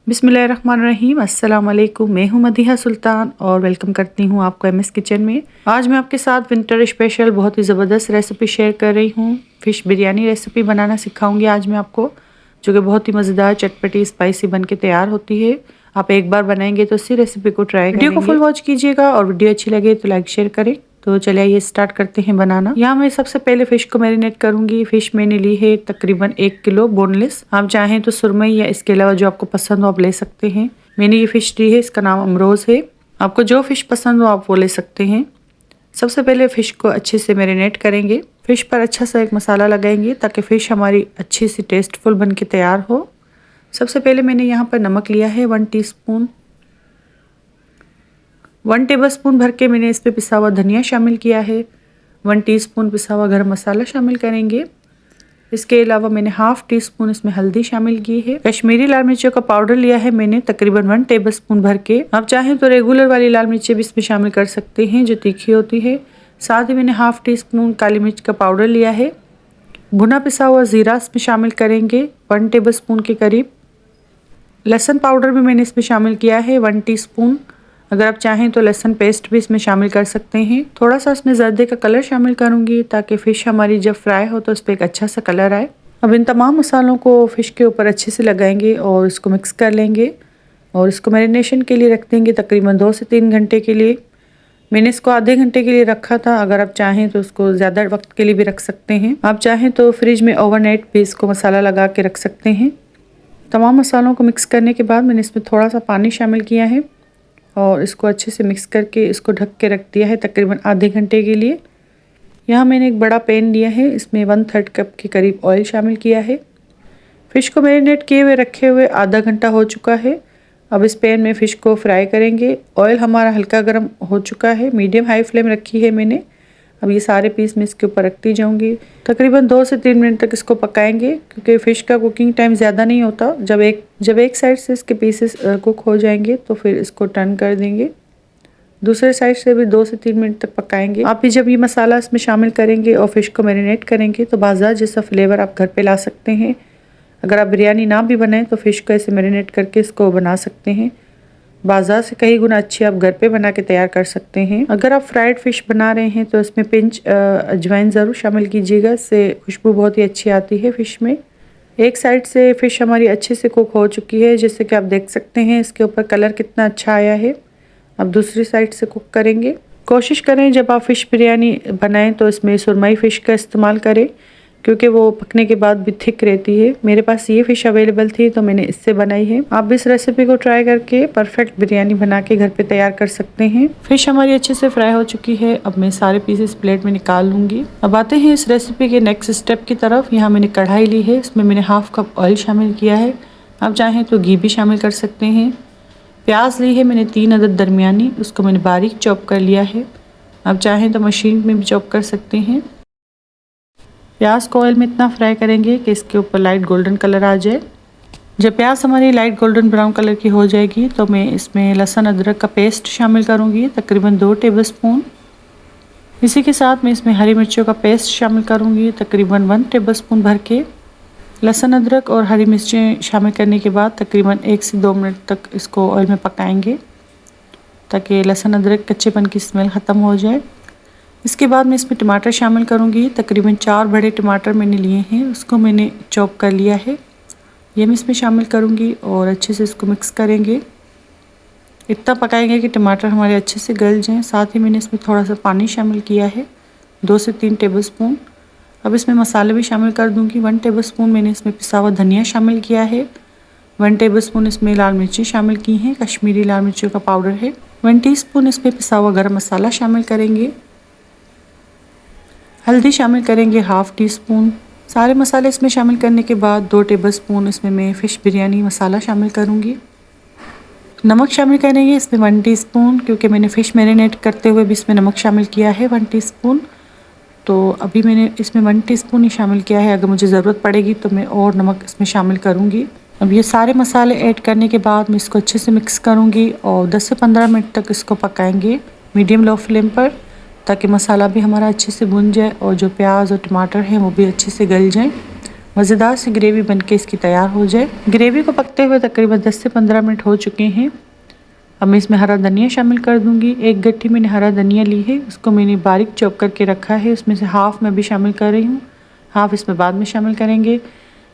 बिस्मिल्लाहिर्रहमानिर्रहीम। अस्सलाम वालेकुम। मैं हूं मदीहा सुल्तान और वेलकम करती हूं आपको एमएस किचन में। आज मैं आपके साथ विंटर स्पेशल बहुत ही ज़बरदस्त रेसिपी शेयर कर रही हूं। फ़िश बिरयानी रेसिपी बनाना सिखाऊंगी आज मैं आपको, जो कि बहुत ही मज़ेदार, चटपटी, स्पाइसी बन के तैयार होती है। आप एक बार बनाएंगे तो इसी रेसिपी को ट्राई करेंगे। वीडियो को फुल वॉच कीजिएगा और वीडियो अच्छी लगे तो लाइक शेयर करें। तो चलिए ये स्टार्ट करते हैं बनाना। यहाँ मैं सबसे पहले फिश को मैरिनेट करूंगी। फिश मैंने ली है तकरीबन 1 किलो बोनलेस। आप चाहें तो सुरमई या इसके अलावा जो आपको पसंद हो आप ले सकते हैं। मैंने ये फिश ली है, इसका नाम अमरोज है। आपको जो फिश पसंद हो आप वो ले सकते हैं। सबसे पहले फिश को अच्छे से मैरिनेट करेंगे। फिश पर अच्छा सा एक मसाला लगाएंगे ताकि फिश हमारी अच्छी सी टेस्टफुल बन के तैयार हो। सबसे पहले मैंने यहाँ पर नमक लिया है 1 टीस्पून। 1 टेबलस्पून भर के मैंने इसमें पिसा हुआ धनिया शामिल किया है। 1 टीस्पून पिसा हुआ गरम मसाला शामिल करेंगे। इसके अलावा मैंने हाफ टी स्पून इसमें हल्दी शामिल की है। कश्मीरी लाल मिर्चों का पाउडर लिया है मैंने तकरीबन 1 टेबलस्पून भर के। आप चाहें तो रेगुलर वाली लाल मिर्चें भी इसमें शामिल कर सकते हैं जो तीखी होती है। साथ ही मैंने हाफ टी स्पून काली मिर्च का पाउडर लिया है। भुना पिसा हुआ ज़ीरा इसमें शामिल करेंगे 1 टेबलस्पून के करीब। लहसुन पाउडर भी मैंने इसमें शामिल किया है 1 टीस्पून। अगर आप चाहें तो लहसुन पेस्ट भी इसमें शामिल कर सकते हैं। थोड़ा सा इसमें जर्दे का कलर शामिल करूंगी ताकि फ़िश हमारी जब फ्राई हो तो उस पर एक अच्छा सा कलर आए। अब इन तमाम मसालों को फ़िश के ऊपर अच्छे से लगाएंगे और इसको मिक्स कर लेंगे और इसको मैरिनेशन के लिए रख देंगे तकरीबन 2 से 3 घंटे के लिए। मैंने इसको आधे घंटे के लिए रखा था। अगर आप चाहें तो उसको ज़्यादा वक्त के लिए भी रख सकते हैं। आप चाहें तो फ्रिज में ओवरनाइट भी इसको मसाला लगा के रख सकते हैं। तमाम मसालों को मिक्स करने के बाद मैंने इसमें थोड़ा सा पानी शामिल किया है और इसको अच्छे से मिक्स करके इसको ढक के रख दिया है तकरीबन आधे घंटे के लिए। यहाँ मैंने एक बड़ा पैन लिया है, इसमें 1/3 कप के करीब ऑयल शामिल किया है। फ़िश को मैरिनेट किए हुए रखे हुए आधा घंटा हो चुका है। अब इस पैन में फ़िश को फ्राई करेंगे। ऑयल हमारा हल्का गर्म हो चुका है, मीडियम हाई फ्लेम रखी है मैंने। अब ये सारे पीस मैं इसके ऊपर रखती जाऊंगी। तकरीबन 2 से 3 मिनट तक इसको पकाएंगे क्योंकि फ़िश का कुकिंग टाइम ज़्यादा नहीं होता। जब एक साइड से इसके पीसेस कुक हो जाएंगे तो फिर इसको टर्न कर देंगे। दूसरे साइड से भी 2 से 3 मिनट तक पकाएंगे। आप भी जब ये मसाला इसमें शामिल करेंगे और फ़िश को मैरिनेट करेंगे तो बाजार जैसा फ्लेवर आप घर पे ला सकते हैं। अगर आप बिरयानी ना भी बनाएं तो फ़िश को ऐसे मैरिनेट करके इसको बना सकते हैं। बाजार से कई गुना अच्छी आप घर पे बना के तैयार कर सकते हैं। अगर आप फ्राइड फ़िश बना रहे हैं तो इसमें पिंच अजवाइन ज़रूर शामिल कीजिएगा, इससे खुशबू बहुत ही अच्छी आती है फ़िश में। एक साइड से फ़िश हमारी अच्छे से कुक हो चुकी है, जैसे कि आप देख सकते हैं इसके ऊपर कलर कितना अच्छा आया है। अब दूसरी साइड से कुक करेंगे। कोशिश करें जब आप फ़िश बिरयानी बनाएं तो इसमें सुरमई फ़िश का इस्तेमाल करें क्योंकि वो पकने के बाद भी थिक रहती है। मेरे पास ये फ़िश अवेलेबल थी तो मैंने इससे बनाई है। आप भी इस रेसिपी को ट्राई करके परफेक्ट बिरयानी बना के घर पे तैयार कर सकते हैं। फ़िश हमारी अच्छे से फ्राई हो चुकी है। अब मैं सारे पीसेस प्लेट में निकाल लूँगी। अब आते हैं इस रेसिपी के नेक्स्ट स्टेप की तरफ। यहाँ मैंने कढ़ाई ली है, इसमें मैंने हाफ कप ऑयल शामिल किया है। आप चाहें तो घी भी शामिल कर सकते हैं। प्याज ली है मैंने 3 अदद दरमियानी, उसको मैंने बारीक चॉप कर लिया है। आप चाहें तो मशीन में भी चॉप कर सकते हैं। प्याज को ऑयल में इतना फ्राई करेंगे कि इसके ऊपर लाइट गोल्डन कलर आ जाए। जब प्याज हमारी लाइट गोल्डन ब्राउन कलर की हो जाएगी तो मैं इसमें लहसुन अदरक का पेस्ट शामिल करूंगी तकरीबन 2 टेबलस्पून। इसी के साथ मैं इसमें हरी मिर्चों का पेस्ट शामिल करूंगी तकरीबन 1 टेबलस्पून भर के। लहसुन अदरक और हरी मिर्चें शामिल करने के बाद तकरीबन 1 से 2 मिनट तक इसको ऑयल में पकाएंगे ताकि लहसुन अदरक कच्चेपन की स्मेल ख़त्म हो जाए। इसके बाद मैं इसमें टमाटर शामिल करूंगी। तकरीबन 4 बड़े टमाटर मैंने लिए हैं, उसको मैंने चॉप कर लिया है, ये मैं इसमें शामिल करूंगी और अच्छे से इसको मिक्स करेंगे। इतना पकाएंगे कि टमाटर हमारे अच्छे से गल जाएं। साथ ही मैंने इसमें थोड़ा सा पानी शामिल किया है 2 से 3 टेबलस्पून। अब इसमें मसाले भी शामिल कर दूंगी। 1 टेबलस्पून मैंने इसमें पिसा हुआ धनिया शामिल किया है। 1 टेबलस्पून इसमें लाल मिर्ची शामिल की हैं, कश्मीरी लाल मिर्चों का पाउडर है। 1 टीस्पून इसमें पिसा हुआ गरम मसाला शामिल करेंगे। हल्दी शामिल करेंगे हाफ टी स्पून। सारे मसाले इसमें शामिल करने के बाद 2 टेबलस्पून इसमें मैं फ़िश बिरयानी मसाला शामिल करूँगी। नमक शामिल करेंगे इसमें 1 टीस्पून, क्योंकि मैंने फ़िश मैरिनेट करते हुए भी इसमें नमक शामिल किया है 1 टीस्पून। तो अभी मैंने इसमें 1 टीस्पून ही शामिल किया है। अगर मुझे ज़रूरत पड़ेगी तो मैं और नमक इसमें शामिल करूँगी। अब ये सारे मसाले ऐड करने के बाद मैं इसको अच्छे से मिक्स करूँगी और 10 से 15 मिनट तक इसको पकाएंगे मीडियम लो फ्लेम पर, ताकि मसाला भी हमारा अच्छे से भुन जाए और जो प्याज और टमाटर हैं वो भी अच्छे से गल जाएं। मज़ेदार सी ग्रेवी बनके इसकी तैयार हो जाए। ग्रेवी को पकते हुए तकरीबन 10 से 15 मिनट हो चुके हैं। अब मैं इसमें हरा धनिया शामिल कर दूंगी। एक गट्ठी मैंने हरा धनिया ली है, उसको मैंने बारीक चॉप करके रखा है। उसमें से हाफ मैं भी शामिल कर रही हूँ, हाफ इसमें बाद में शामिल करेंगे।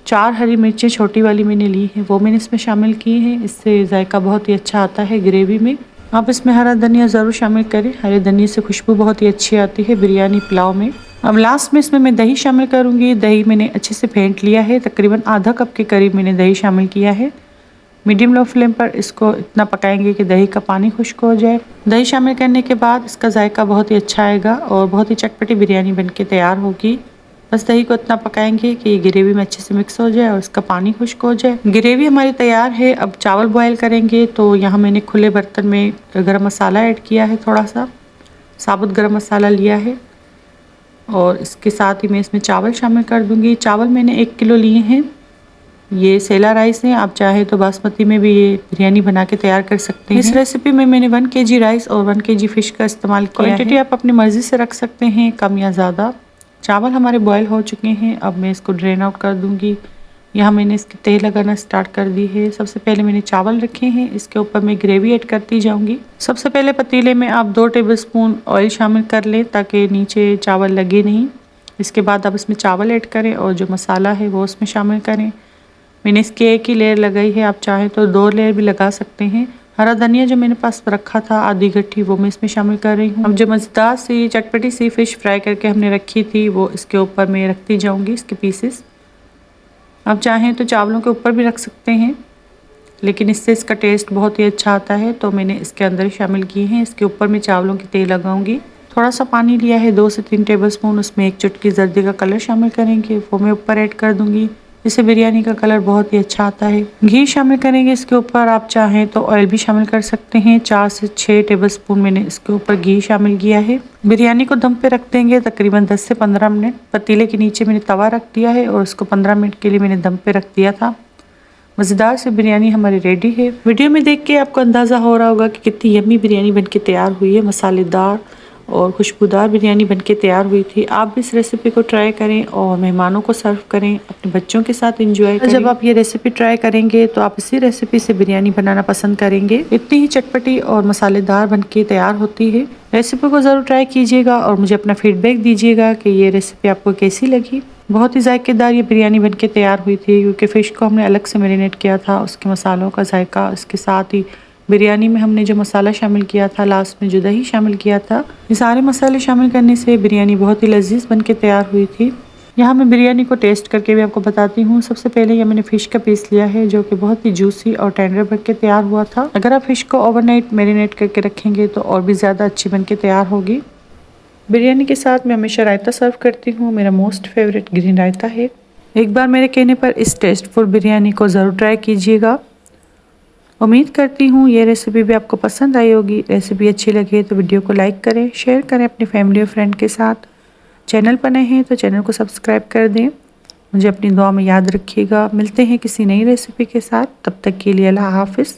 4 हरी मिर्चें छोटी वाली मैंने ली है, वो मैंने इसमें शामिल की हैं। इससे जायका बहुत ही अच्छा आता है ग्रेवी में। आप इसमें हरा धनिया ज़रूर शामिल करें, हरे धनिया से खुशबू बहुत ही अच्छी आती है बिरयानी पुलाव में। अब लास्ट में इसमें मैं दही शामिल करूँगी। दही मैंने अच्छे से फेंट लिया है, तकरीबन आधा कप के करीब मैंने दही शामिल किया है। मीडियम लो फ्लेम पर इसको इतना पकाएंगे कि दही का पानी खुश्क हो जाए। दही शामिल करने के बाद इसका जायका बहुत ही अच्छा आएगा और बहुत ही चटपटी बिरयानी बनके तैयार होगी। बस दही को इतना पकाएंगे कि ग्रेवी में अच्छे से मिक्स हो जाए और इसका पानी खुश्क हो जाए। ग्रेवी हमारी तैयार है। अब चावल बॉयल करेंगे, तो यहाँ मैंने खुले बर्तन में गरम मसाला ऐड किया है, थोड़ा सा साबुत गरम मसाला लिया है और इसके साथ ही मैं इसमें चावल शामिल कर दूंगी। चावल मैंने 1 किलो लिए हैं। ये सेला राइस है, आप चाहे तो बासमती में भी ये बिरयानी बना के तैयार कर सकते हैं। इस रेसिपी में मैंने 1 kg राइस और 1 kg फिश का इस्तेमाल किया है। क्वांटिटी आप अपनी मर्जी से रख सकते हैं, कम या ज़्यादा। चावल हमारे बॉयल हो चुके हैं। अब मैं इसको ड्रेन आउट कर दूंगी। यहाँ मैंने इसकी तह लगाना स्टार्ट कर दी है। सबसे पहले मैंने चावल रखे हैं, इसके ऊपर मैं ग्रेवी ऐड करती जाऊंगी। सबसे पहले पतीले में आप 2 टेबलस्पून ऑयल शामिल कर लें ताकि नीचे चावल लगे नहीं। इसके बाद आप इसमें चावल ऐड करें और जो मसाला है वो उसमें शामिल करें। मैंने इसकी 1 ही लेयर लगाई है, आप चाहें तो 2 लेयर भी लगा सकते हैं। हरा धनिया जो मैंने पास रखा था आधी गट्ठी, वो मैं इसमें शामिल कर रही हूँ। अब जो मज़ेदार सी चटपटी सी फ़िश फ्राई करके हमने रखी थी वो इसके ऊपर मैं रखती जाऊँगी, इसके पीसेस। आप चाहें तो चावलों के ऊपर भी रख सकते हैं, लेकिन इससे इसका टेस्ट बहुत ही अच्छा आता है, तो मैंने इसके अंदर ही शामिल किए हैं। इसके ऊपर मैं चावलों की तह लगाऊंगी। थोड़ा सा पानी लिया है 2 से 3 टेबलस्पून, उसमें 1 चुटकी जर्दी का कलर शामिल करेंगे, वो मैं ऊपर ऐड कर दूंगी। इससे बिरयानी का कलर बहुत ही अच्छा आता है। घी शामिल करेंगे इसके ऊपर, आप चाहें तो ऑयल भी शामिल कर सकते हैं। 4 से 6 टेबलस्पून मैंने इसके ऊपर घी शामिल किया है। बिरयानी को दम पे रख देंगे तकरीबन 10 से 15 मिनट। पतीले के नीचे मैंने तवा रख दिया है और इसको 15 मिनट के लिए मैंने दम पे रख दिया था। मज़ेदार से बिरयानी हमारी रेडी है। वीडियो में देख के आपको अंदाज़ा हो रहा होगा कि कितनी यम्मी बिरयानी बनके तैयार हुई है। मसालेदार और खुशबूदार बिरयानी बनके तैयार हुई थी। आप भी इस रेसिपी को ट्राई करें और मेहमानों को सर्व करें, अपने बच्चों के साथ एंजॉय करें। जब आप ये रेसिपी ट्राई करेंगे तो आप इसी रेसिपी से बिरयानी बनाना पसंद करेंगे। इतनी ही चटपटी और मसालेदार बनके तैयार होती है। रेसिपी को ज़रूर ट्राई कीजिएगा और मुझे अपना फीडबैक दीजिएगा कि ये रेसिपी आपको कैसी लगी। बहुत ही जायकेदार ये बिरयानी बनके तैयार हुई थी, क्योंकि फ़िश को हमने अलग से मैरिनेट किया था, उसके मसालों का जायका, इसके साथ ही बिरयानी में हमने जो मसाला शामिल किया था, लास्ट में जो दही शामिल किया था, ये सारे मसाले शामिल करने से बिरयानी बहुत ही लजीज बनके तैयार हुई थी। यहाँ मैं बिरयानी को टेस्ट करके भी आपको बताती हूँ। सबसे पहले ये मैंने फ़िश का पीस लिया है जो कि बहुत ही जूसी और टेंडर बनके तैयार हुआ था। अगर आप फ़िश को ओवरनाइट मैरिनेट करके रखेंगे तो और भी ज़्यादा अच्छी बनके तैयार होगी। बिरयानी के साथ मैं हमेशा रायता सर्व करती हूँ। मेरा मोस्ट फेवरेट ग्रीन रायता है। एक बार मेरे कहने पर इस टेस्टफुल बिरयानी को ज़रूर ट्राई कीजिएगा। उम्मीद करती हूँ ये रेसिपी भी आपको पसंद आई होगी। रेसिपी अच्छी लगे तो वीडियो को लाइक करें, शेयर करें अपनी फैमिली और फ्रेंड के साथ। चैनल पर नए हैं तो चैनल को सब्सक्राइब कर दें। मुझे अपनी दुआ में याद रखिएगा। मिलते हैं किसी नई रेसिपी के साथ, तब तक के लिए अल्लाह हाफिज़।